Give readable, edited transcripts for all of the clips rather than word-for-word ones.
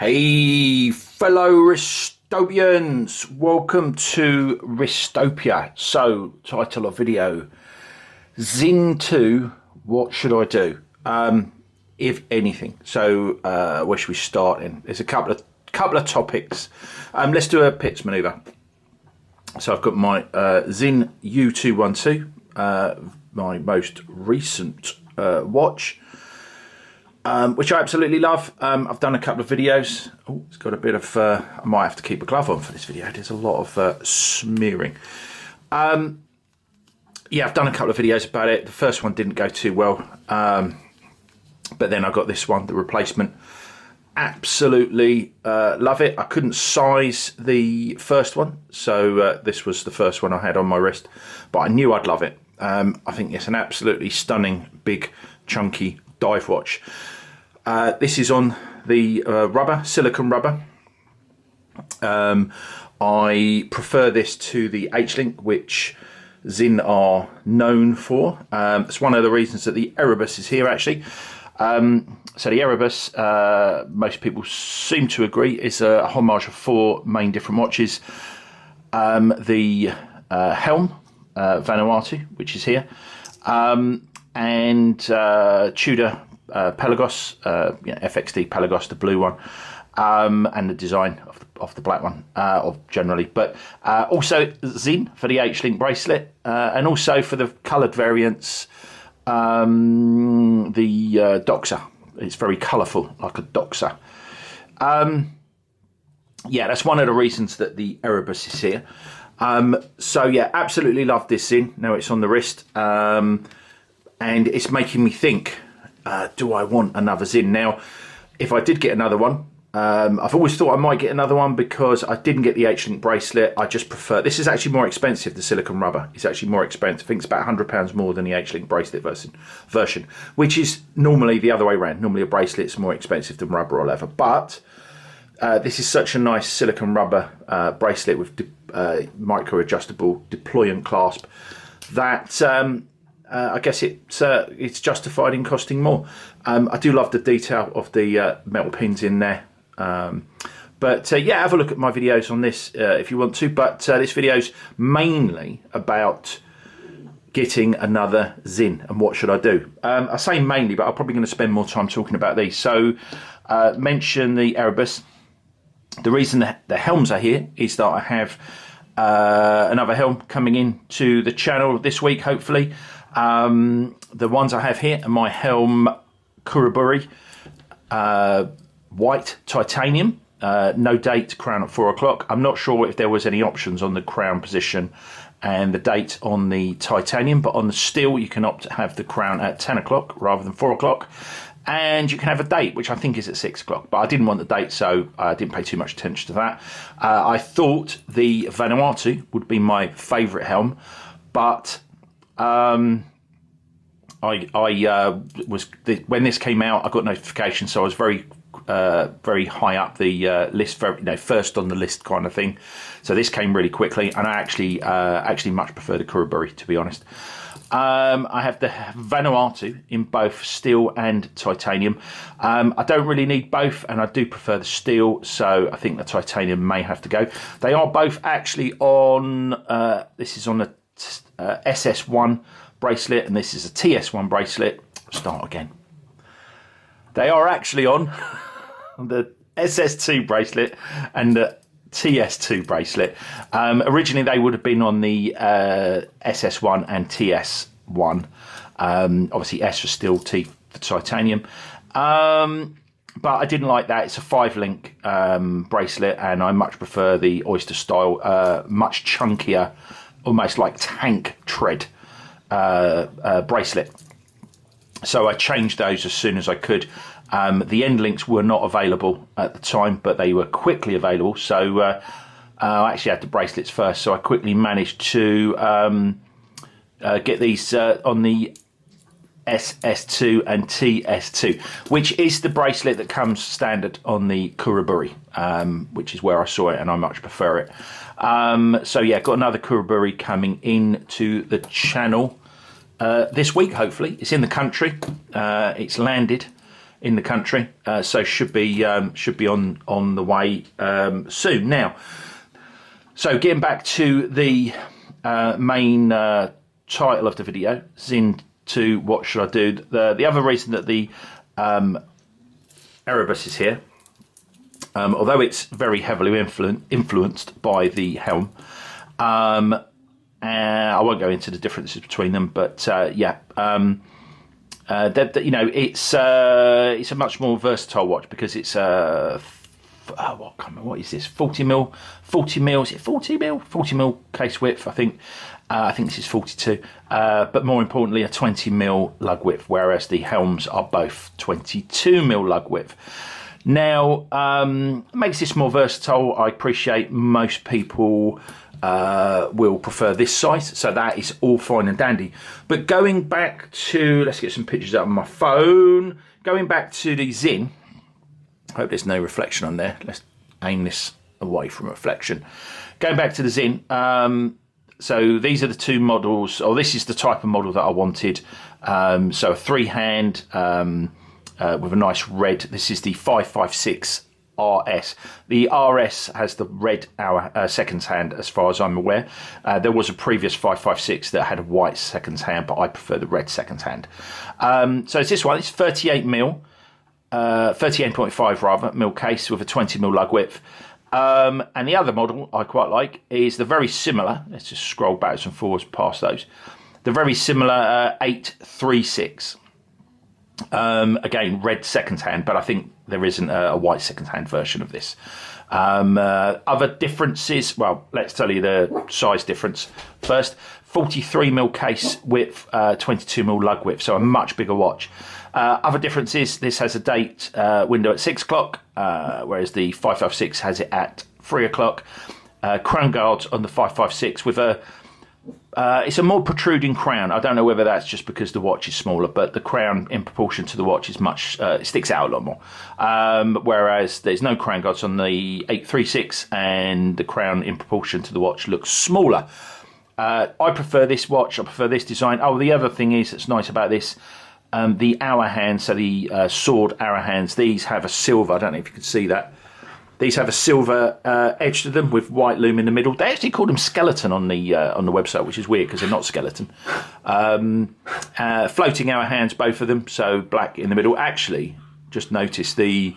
Hey fellow Ristopians, welcome to Ristopia. So, title of video, Sinn 2, what should I do? If anything. So, where should we start in? There's a couple of topics. Let's do a pits manoeuvre. So I've got my Sinn U212, my most recent watch. Which I absolutely love. I've done a couple of videos. Oh, it's got a bit of, I might have to keep a glove on for this video. There's a lot of smearing. Yeah, I've done a couple of videos about it. The first one didn't go too well. But then I got this one, the replacement. Absolutely love it. I couldn't size the first one. So this was the first one I had on my wrist. But I knew I'd love it. I think it's an absolutely stunning, big, chunky dive watch. This is on the rubber, silicone rubber. I prefer this to the H-Link, which Sinn are known for. It's one of the reasons that the Erebus is here, actually. So the Erebus, most people seem to agree, is a homage of four main different watches. The Helm, Vanuatu, which is here. And Tudor Pelagos, FXD Pelagos, the blue one, and the design of the black one, or generally. But also Sinn for the H-Link bracelet, and also for the coloured variants, the Doxa. It's very colourful, like a Doxa. Yeah, that's one of the reasons that the Erebus is here. So yeah, absolutely love this Sinn. Now it's on the wrist. And it's making me think, do I want another Sinn? Now, if I did get another one, I've always thought I might get another one because I didn't get the H-Link bracelet. I just prefer, this is actually more expensive, the silicone rubber. It's actually more expensive. I think it's about £100 more than the H-Link bracelet version, which is normally the other way around. Normally a bracelet's more expensive than rubber or leather. But this is such a nice silicone rubber bracelet with micro-adjustable deployant clasp that I guess it's justified in costing more. I do love the detail of the metal pins in there. But yeah, have a look at my videos on this if you want to. But this video's mainly about getting another Sinn and what should I do. I say mainly, but I'm probably going to spend more time talking about these. So mention the Erebus. The reason that the Helms are here is that I have another Helm coming in to the channel this week, hopefully. The ones I have here are my Helm Kuruburi white titanium, no date, crown at 4 o'clock. I'm not sure if there was any options on the crown position and the date on the titanium, but on the steel you can opt to have the crown at 10 o'clock rather than 4 o'clock, and you can have a date, which I think is at 6 o'clock, but I didn't want the date, so I didn't pay too much attention to that. I thought the Vanuatu would be my favourite Helm, but I was, when this came out, I got notification, so I was very high up the list, first on the list kind of thing. So this came really quickly, and I actually much prefer the Kuruburi, to be honest. I have the Vanuatu in both steel and titanium. I don't really need both, and I do prefer the steel, so I think the titanium may have to go. They are both actually on, this is on the SS1 bracelet, and this is a TS1 bracelet. Start again. They are actually on the SS2 bracelet and the TS2 bracelet. Originally they would have been on the SS1 and TS1. Obviously S for steel, T for titanium. But I didn't like that. It's a 5-link bracelet, and I much prefer the Oyster style, much chunkier, almost like tank tread bracelet. So I changed those as soon as I could. The end links were not available at the time, but they were quickly available. So I actually had the bracelets first, so I quickly managed to get these on the SS2 and TS2, which is the bracelet that comes standard on the Kuruburi, which is where I saw it, and I much prefer it. So yeah, got another Kuruburi coming into the channel this week, hopefully. It's in the country. It's landed in the country, so should be on the way soon. Now, so getting back to the main title of the video, Sinn 2, what should I do? The other reason that the Erebus is here, although it's very heavily influenced by the Helm, I won't go into the differences between them, but yeah, you know, it's a much more versatile watch because it's what is this? 40 mil? Is it 40 mil? 40 mil case width, I think. I think this is 42, but more importantly, a 20 mil lug width, whereas the Helms are both 22 mil lug width. Now, makes this more versatile. I appreciate most people will prefer this size, so that is all fine and dandy. But going back to, let's get some pictures out on my phone. Going back to the Sinn, I hope there's no reflection on there. Let's aim this away from reflection. Going back to the Sinn, so these are the two models, or this is the type of model that I wanted. So a three-hand with a nice red. This is the 556 RS. The RS has the red hour seconds hand, as far as I'm aware. There was a previous 556 that had a white seconds hand, but I prefer the red seconds hand. So it's this one. It's 38 mil, 38.5 rather mil case with a 20 mil lug width. And the other model I quite like is the very similar, let's just scroll backwards and forwards past those, the very similar 836. Again, red second hand, but I think there isn't a white second hand version of this. Other differences, well, let's tell you the size difference first. 43 mil case width, 22 mil lug width, so a much bigger watch. Other differences, this has a date window at 6 o'clock, whereas the 556 has it at 3 o'clock. Crown guards on the 556 with it's a more protruding crown. I don't know whether that's just because the watch is smaller, but the crown in proportion to the watch is much, it sticks out a lot more. Whereas there's no crown guards on the 836, and the crown in proportion to the watch looks smaller. I prefer this watch, I prefer this design. Oh, the other thing is that's nice about this, the hour hands, so the sword hour hands, these have a silver, I don't know if you can see that. These have a silver edge to them with white loom in the middle. They actually call them skeleton on the website, which is weird because they're not skeleton. Floating hour hands, both of them, so black in the middle. Actually, just notice the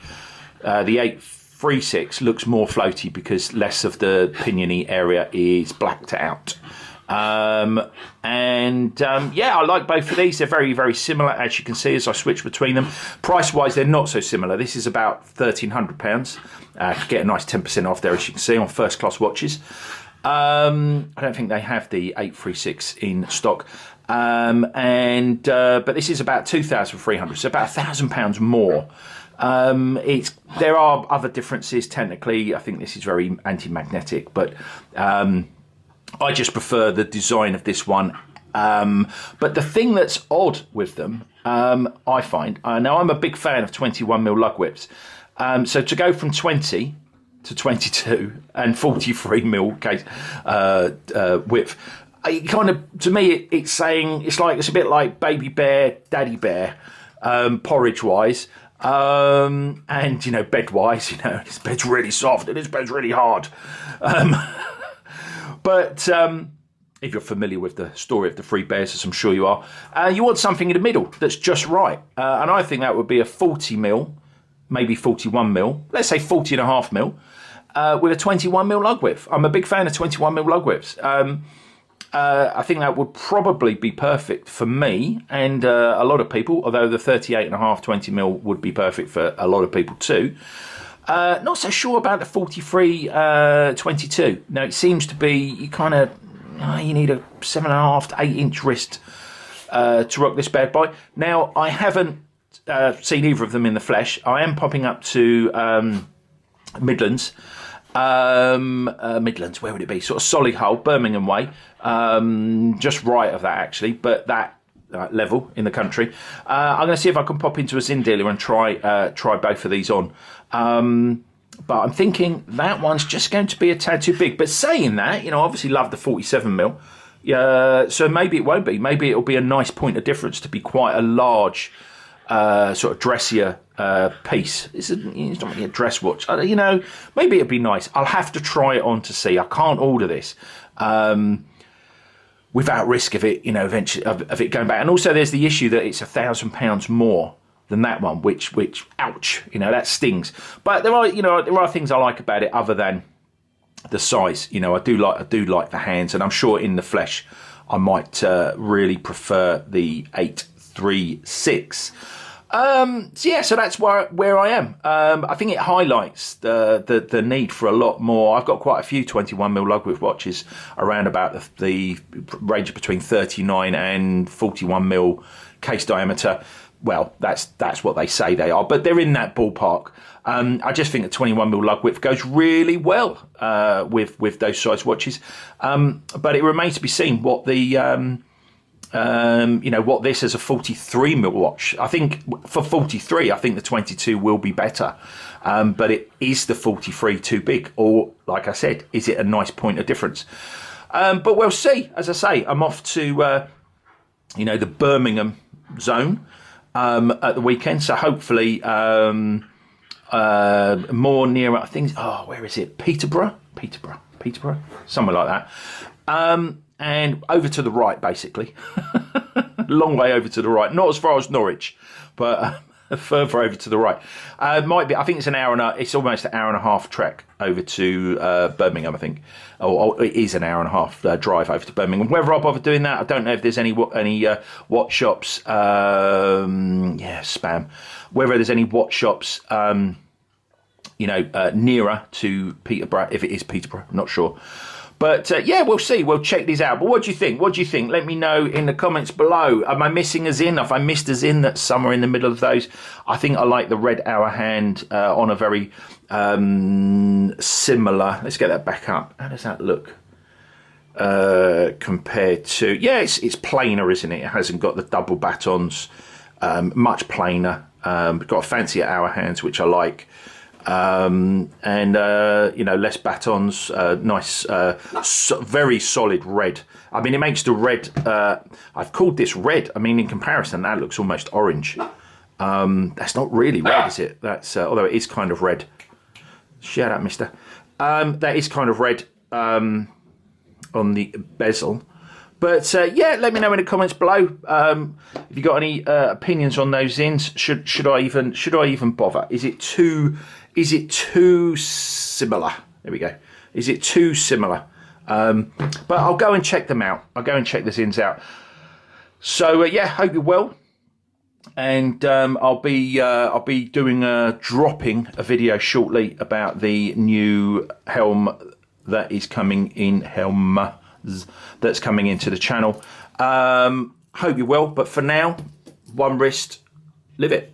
836 looks more floaty because less of the piniony area is blacked out. Yeah, I like both of these. They're very, very similar, as you can see as I switch between them. Price wise, they're not so similar. This is about £1,300. Get a nice 10% off there, as you can see, on first class watches. I don't think they have the 836 in stock. But this is about £2,300, so about £1,000 more. There are other differences technically. I think this is very anti-magnetic, but I just prefer the design of this one. But the thing that's odd with them, I find, now I'm a big fan of 21 mil lug widths. So to go from 20 to 22 and 43 mil case width, it kind of, to me, it's saying, it's a bit like baby bear, daddy bear, porridge wise. And, you know, bed wise, you know, his bed's really soft and his bed's really hard. But if you're familiar with the story of the three bears, as I'm sure you are, you want something in the middle that's just right. And I think that would be a 40 mil, maybe 41 mil, let's say 40.5 mil, with a 21 mil lug width. I'm a big fan of 21 mil lug widths. I think that would probably be perfect for me and a lot of people, although the 38.5 20 mil would be perfect for a lot of people too. Not so sure about the 43 22. Now it seems to be you need a 7.5 to 8 inch wrist to rock this bad boy. Now I haven't seen either of them in the flesh. I am popping up to Midlands. Midlands, where would it be? Sort of Solihull, Birmingham way, just right of that actually, but that level in the country. I'm going to see if I can pop into a Sinn dealer and try both of these on. But I'm thinking that one's just going to be a tad too big. But saying that, you know, obviously love the 47 mil. So maybe it won't be. Maybe it'll be a nice point of difference to be quite a large, sort of dressier piece. It's not really a dress watch. You know, maybe it'd be nice. I'll have to try it on to see. I can't order this without risk of it, you know, eventually of it going back. And also, there's the issue that it's £1,000 more than that one, which ouch, you know, that stings. But there are things I like about it other than the size. You know, I do like the hands, and I'm sure in the flesh I might really prefer the 836. So that's where I am. I think it highlights the need for a lot more. I've got quite a few 21mm lug-width watches around about the range between 39 and 41mm case diameter. Well, that's what they say they are, but they're in that ballpark. I just think the 21mm lug width goes really well with those size watches. But it remains to be seen what the what this as a 43mm watch. I think for 43, I think the 22 will be better. But is the 43 too big, or like I said, is it a nice point of difference? But we'll see. As I say, I'm off to the Birmingham zone at the weekend, so hopefully more near, I think, where is it? Peterborough, somewhere like that. And over to the right, basically. Long way over to the right, not as far as Norwich, but further over to the right. Might be. I think it's it's almost an hour and a half trek over to Birmingham. I think, or it is an hour and a half drive over to Birmingham. Whether I'll bother doing that, I don't know if there's any watch shops. Spam. Whether there's any watch shops, nearer to Peterborough. If it is Peterborough, I'm not sure. But we'll see. We'll check these out. But what do you think? Let me know in the comments below. Am I missing a Sinn? If I missed a Sinn that's somewhere in the middle of those, I think I like the red hour hand on a very similar. Let's get that back up. How does that look compared to? Yeah, it's plainer, isn't it? It hasn't got the double batons. Much plainer. Got a fancier hour hands, which I like. Less batons, nice, very solid red. I mean, it makes the red, I've called this red. I mean, in comparison, that looks almost orange. That's not really red, is it? That's, although it is kind of red. Shut up, mister. That is kind of red, on the bezel. But let me know in the comments below if you got any opinions on those Sinns. Should I even bother? Is it too similar? There we go. Is it too similar? But I'll go and check them out. I'll go and check the Sinns out. So hope you're well. And I'll be dropping a video shortly about the new Helm that is coming in that's coming into the channel. Hope you're well, but for now, one wrist, live it.